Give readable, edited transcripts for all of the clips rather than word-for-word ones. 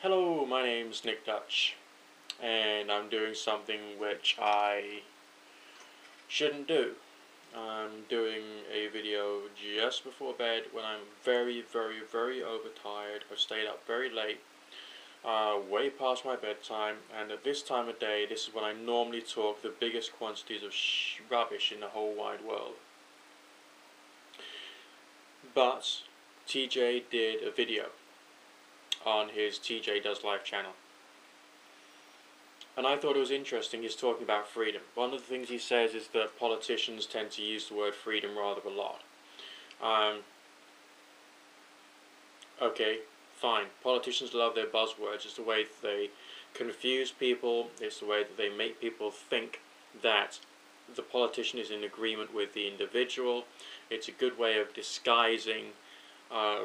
Hello, my name's Nick Dutch, and I'm doing something which I shouldn't do. I'm doing a video just before bed when I'm very, very, very overtired. I've stayed up very late, way past my bedtime, and at this time of day, this is when I normally talk the biggest quantities of rubbish in the whole wide world. But TJ did a video on his TJ Does Life channel. And I thought it was interesting. He's talking about freedom. One of the things he says is that politicians tend to use the word freedom rather a lot. Okay, fine. Politicians love their buzzwords. It's the way that they confuse people. It's the way that they make people think that the politician is in agreement with the individual. It's a good way of disguising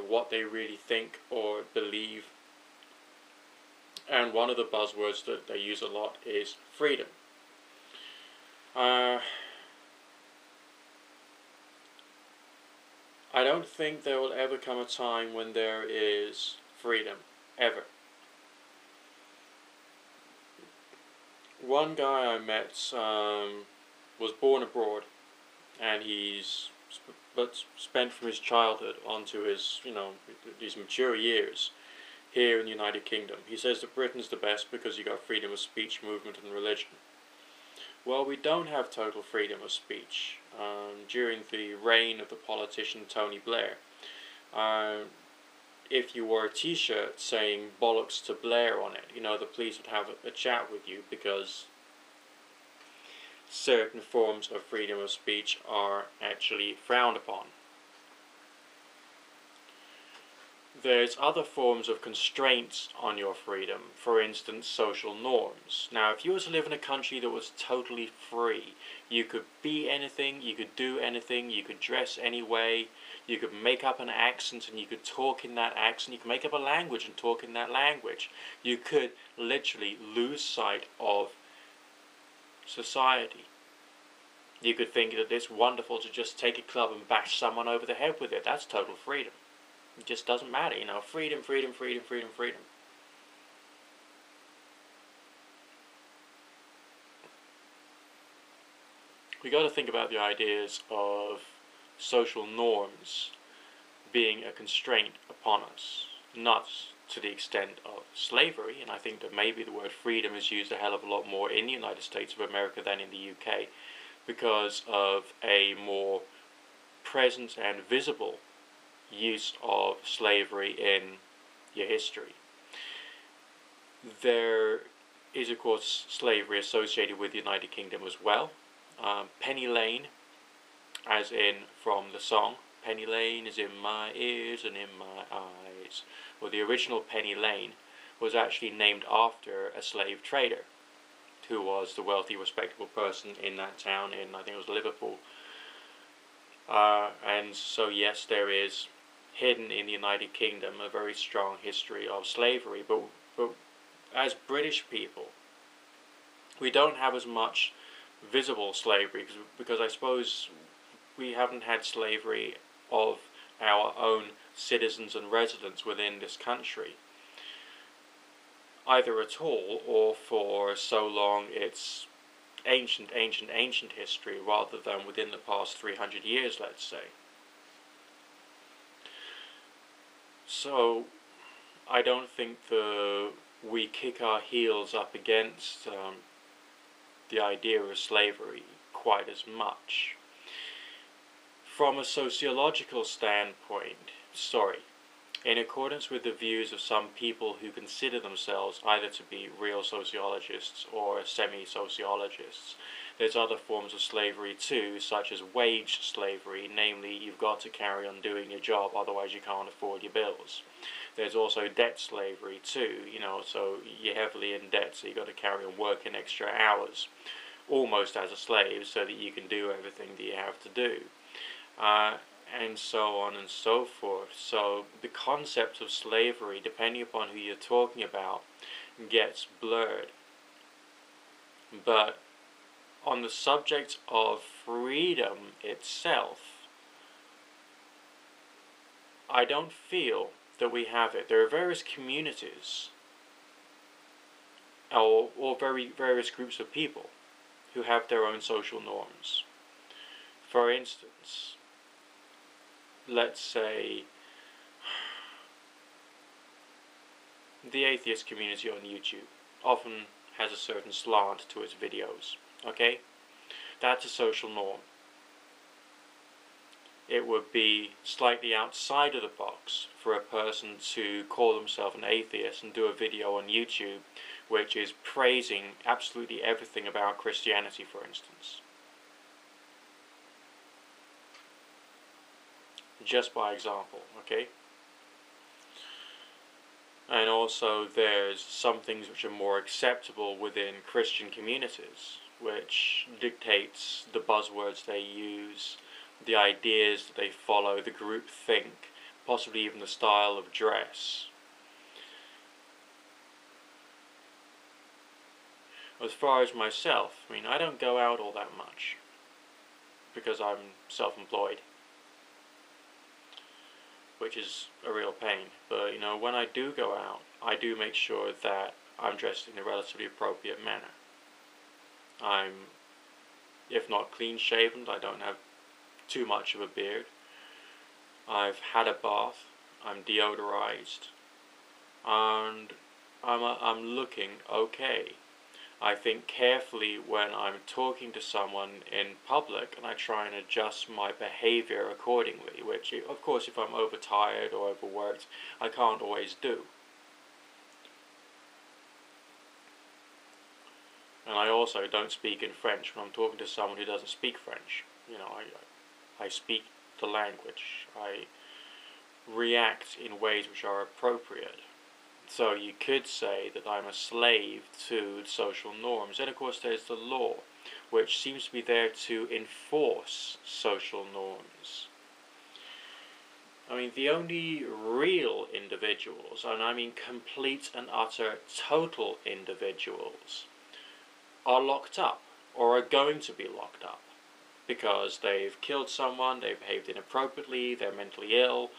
what they really think or believe. And one of the buzzwords that they use a lot is freedom. I don't think there will ever come a time when there is freedom, ever. One guy I met was born abroad, and he's spent from his childhood onto his, these mature years here in the United Kingdom. He says that Britain's the best because you got freedom of speech, movement and religion. Well, we don't have total freedom of speech. During the reign of the politician Tony Blair, if you wore a t-shirt saying bollocks to Blair on it, the police would have a chat with you because certain forms of freedom of speech are actually frowned upon. There's other forms of constraints on your freedom, for instance, social norms. Now, if you were to live in a country that was totally free, you could be anything, you could do anything, you could dress any way, you could make up an accent and you could talk in that accent, you could make up a language and talk in that language. You could literally lose sight of society. You could think that it's wonderful to just take a club and bash someone over the head with it. That's total freedom. It just doesn't matter, freedom, freedom, freedom, freedom, freedom. We got to think about the ideas of social norms being a constraint upon us, not to the extent of slavery, and I think that maybe the word freedom is used a hell of a lot more in the United States of America than in the UK because of a more present and visible use of slavery in your history. There is, of course, slavery associated with the United Kingdom as well. Penny Lane, as in from the song, Penny Lane is in my ears and in my eyes. Well, the original Penny Lane was actually named after a slave trader who was the wealthy, respectable person in that town in, I think it was Liverpool. And so, yes, there is hidden in the United Kingdom a very strong history of slavery, but as British people we don't have as much visible slavery because I suppose we haven't had slavery of our own citizens and residents within this country either at all or for so long it's ancient history rather than within the past 300 years, let's say. So I don't think we kick our heels up against the idea of slavery quite as much. From a sociological standpoint, in accordance with the views of some people who consider themselves either to be real sociologists or semi-sociologists, there's other forms of slavery too, such as wage slavery, namely you've got to carry on doing your job, otherwise you can't afford your bills. There's also debt slavery too, so you're heavily in debt, so you've got to carry on working extra hours, almost as a slave, so that you can do everything that you have to do. And so on and so forth. So the concept of slavery, depending upon who you're talking about, gets blurred. But on the subject of freedom itself, I don't feel that we have it. There are various communities or various groups of people who have their own social norms. For instance, let's say the atheist community on YouTube often has a certain slant to its videos, okay? That's a social norm. It would be slightly outside of the box for a person to call themselves an atheist and do a video on YouTube which is praising absolutely everything about Christianity, for instance. Just by example, okay? And also there's some things which are more acceptable within Christian communities, which dictates the buzzwords they use, the ideas that they follow, the group think, possibly even the style of dress. As far as myself, I mean, I don't go out all that much because I'm self-employed, which is a real pain. But, you know, when I do go out, I do make sure that I'm dressed in a relatively appropriate manner. I'm, if not clean-shaven, I don't have too much of a beard. I've had a bath, I'm deodorized, and I'm looking okay. I think carefully when I'm talking to someone in public, and I try and adjust my behavior accordingly, which, of course, if I'm overtired or overworked, I can't always do. And I also don't speak in French when I'm talking to someone who doesn't speak French. You know, I speak the language. I react in ways which are appropriate. So you could say that I'm a slave to social norms. And of course there's the law, which seems to be there to enforce social norms. I mean, the only real individuals, and I mean complete and utter total individuals, are locked up, or are going to be locked up, because they've killed someone, they've behaved inappropriately, they're mentally ill,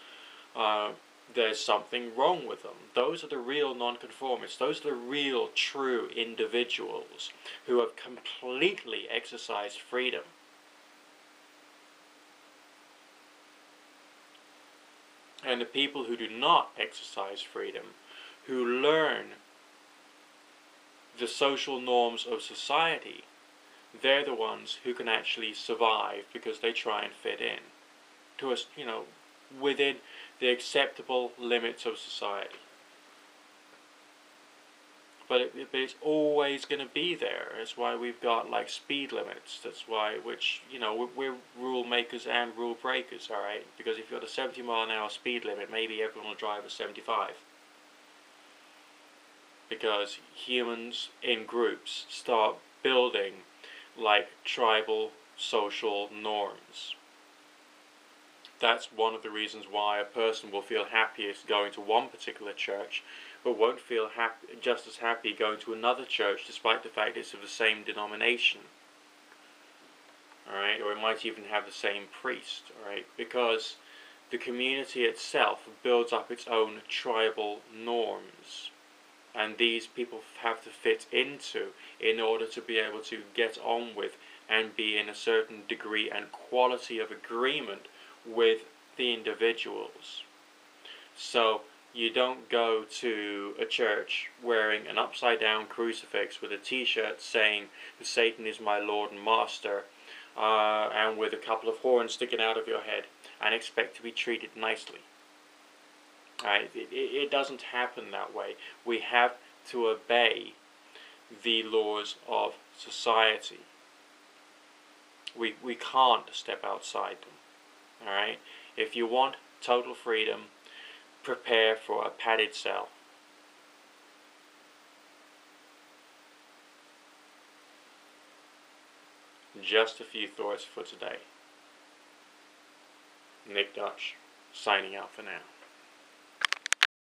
there's something wrong with them. Those are the real nonconformists. Those are the real true individuals who have completely exercised freedom. And the people who do not exercise freedom, who learn the social norms of society, they're the ones who can actually survive because they try and fit in to us, you know, within the acceptable limits of society. But it's always going to be there. That's why we've got like speed limits. That's why, which, you know, we're rule makers and rule breakers, alright? Because if you've got a 70 mile an hour speed limit, maybe everyone will drive at 75. Because humans in groups start building like tribal social norms. That's one of the reasons why a person will feel happiest going to one particular church, but won't feel just as happy going to another church despite the fact it's of the same denomination. Alright, or it might even have the same priest, alright, because the community itself builds up its own tribal norms, and these people have to fit into in order to be able to get on with and be in a certain degree and quality of agreement with the individuals. So you don't go to a church wearing an upside down crucifix with a t-shirt saying Satan is my Lord and Master, and with a couple of horns sticking out of your head, and expect to be treated nicely. It doesn't happen that way. We have to obey the laws of society. We can't step outside them. Alright? If you want total freedom, prepare for a padded cell. Just a few thoughts for today. Nick Dutch, signing out for now.